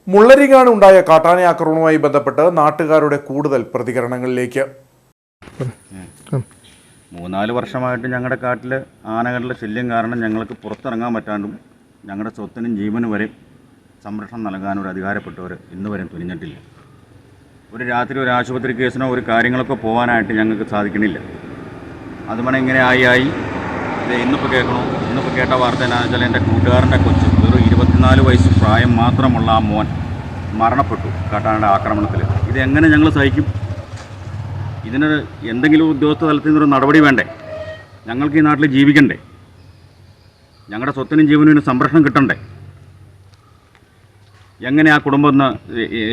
മുള്ളരിങ്ങാണ് ഉണ്ടായ കാട്ടാന ആക്രമണവുമായി ബന്ധപ്പെട്ട് നാട്ടുകാരുടെ കൂടുതൽ പ്രതികരണങ്ങളിലേക്ക്. 3-4 വർഷമായിട്ട് ഞങ്ങളുടെ കാട്ടിൽ ആനകളുടെ ശല്യം കാരണം ഞങ്ങൾക്ക് പുറത്തിറങ്ങാൻ പറ്റാണ്ടും ഞങ്ങളുടെ സ്വത്തിനും ജീവനും വരെ സംരക്ഷണം നൽകാൻ ഒരു അധികാരപ്പെട്ടവർ ഇന്ന് വരെ തുനിഞ്ഞിട്ടില്ല. ഒരു രാത്രി ഒരു ആശുപത്രി കേസിനോ ഒരു കാര്യങ്ങളൊക്കെ പോകാനായിട്ട് ഞങ്ങൾക്ക് സാധിക്കണില്ല. അതുമണ ഇങ്ങനെ ആയി ഇത് ഇന്നിപ്പോൾ കേട്ട വാർത്ത എന്താണെന്ന് വെച്ചാൽ എൻ്റെ കൂട്ടുകാരൻ്റെ കൊച്ച് വെറും 24 വയസ്സ് പ്രായം മാത്രമുള്ള ആ മോൻ മരണപ്പെട്ടു കാട്ടാനയുടെ ആക്രമണത്തിൽ. ഇതെങ്ങനെ ഞങ്ങൾ സഹിക്കും? ഇതിന് എന്തെങ്കിലും ഉദ്യോഗസ്ഥ തലത്തിൽ നിന്നൊരു നടപടി വേണ്ടേ? ഞങ്ങൾക്ക് ഈ നാട്ടിൽ ജീവിക്കണ്ടേ? ഞങ്ങളുടെ സ്വത്തിനും ജീവനും സംരക്ഷണം കിട്ടണ്ടേ? എങ്ങനെ ആ കുടുംബം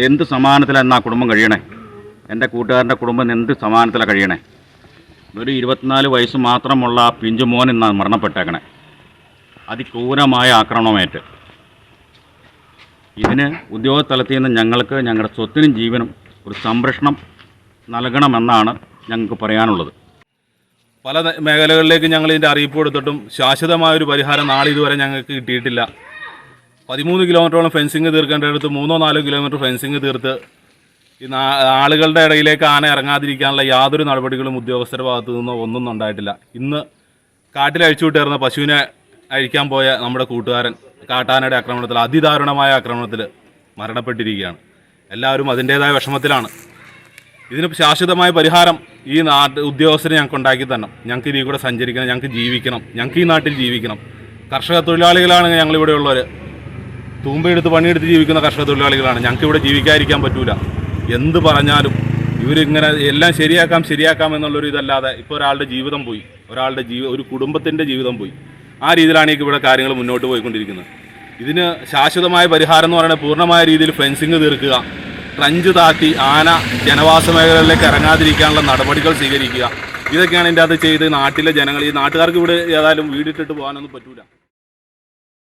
എന്ത് സമാധാനത്തിലാണ് ആ കുടുംബം കഴിയണേ? എൻ്റെ കൂട്ടുകാരൻ്റെ കുടുംബം എന്ത് സമാധാനത്തിലാണ് കഴിയണേ? ഒരു 24 വയസ്സ് മാത്രമുള്ള ആ പിഞ്ചു മോൻ എന്നാണ് മരണപ്പെട്ടേക്കണേ. അതിക്രൂരമായ ആക്രമണമേറ്റ്. ഇതിന് ഉദ്യോഗതലത്തിൽ നിന്ന് ഞങ്ങൾക്ക് ഞങ്ങളുടെ സ്വത്തിനും ജീവനും ഒരു സംരക്ഷണം നൽകണമെന്നാണ് ഞങ്ങൾക്ക് പറയാനുള്ളത്. പല മേഖലകളിലേക്ക് ഞങ്ങൾ ഇതിൻ്റെ അറിയിപ്പ് കൊടുത്തിട്ടും ശാശ്വതമായൊരു പരിഹാരം നാളെ ഇതുവരെ ഞങ്ങൾക്ക് കിട്ടിയിട്ടില്ല. 13 കിലോമീറ്ററോളം ഫെൻസിങ് തീർക്കേണ്ടടുത്ത് 3-4 കിലോമീറ്റർ ഫെൻസിങ് തീർത്ത് ഈ ആളുകളുടെ ഇടയിലേക്ക് ആന ഇറങ്ങാതിരിക്കാനുള്ള യാതൊരു നടപടികളും ഉദ്യോഗസ്ഥരുടെ ഭാഗത്തു നിന്നോ ഒന്നും ഉണ്ടായിട്ടില്ല. ഇന്ന് കാട്ടിൽ അഴിച്ചുവിട്ടേർന്ന പശുവിനെ അഴിക്കാൻ പോയ നമ്മുടെ കൂട്ടുകാരൻ കാട്ടാനയുടെ ആക്രമണത്തിൽ, അതിദാരുണമായ ആക്രമണത്തിൽ മരണപ്പെട്ടിരിക്കുകയാണ്. എല്ലാവരും അതിൻ്റേതായ വിഷമത്തിലാണ്. ഇതിന് ശാശ്വതമായ പരിഹാരം ഈ ഉദ്യോഗസ്ഥരെ ഞങ്ങൾക്ക് ഉണ്ടാക്കി തരണം. ഞങ്ങൾക്ക് ഇതിൽ കൂടെ സഞ്ചരിക്കണം, ഞങ്ങൾക്ക് ജീവിക്കണം, ഞങ്ങൾക്ക് ഈ നാട്ടിൽ ജീവിക്കണം. കർഷക തൊഴിലാളികളാണ് ഞങ്ങളിവിടെ ഉള്ളവർ. തൂമ്പയെടുത്ത് പണിയെടുത്ത് ജീവിക്കുന്ന കർഷക തൊഴിലാളികളാണ്. ഞങ്ങൾക്കിവിടെ ജീവിക്കാതിരിക്കാൻ പറ്റൂല. എന്ത് പറഞ്ഞാലും ഇവരിങ്ങനെ എല്ലാം ശരിയാക്കാം എന്നുള്ളൊരു ഇതല്ലാതെ ഇപ്പോൾ ഒരാളുടെ ജീവിതം പോയി, ഒരു കുടുംബത്തിൻ്റെ ജീവിതം പോയി. ആ രീതിയിലാണ് ഇവിടെ കാര്യങ്ങൾ മുന്നോട്ട് പോയിക്കൊണ്ടിരിക്കുന്നത്. ഇതിന് ശാശ്വതമായ പരിഹാരം എന്ന് പറയുന്നത് പൂർണ്ണമായ രീതിയിൽ ഫെൻസിങ് തീർക്കുക, ട്രഞ്ച് താത്തി ആന ജനവാസ മേഖലകളിലേക്ക് ഇറങ്ങാതിരിക്കാനുള്ള നടപടികൾ സ്വീകരിക്കുക. ഇതൊക്കെയാണ് ഇതിൻ്റെ അകത്ത് ചെയ്ത് നാട്ടിലെ ജനങ്ങൾ, ഈ നാട്ടുകാർക്ക് ഇവിടെ ഏതായാലും വീടിട്ടിട്ട് പോകാനൊന്നും പറ്റൂല.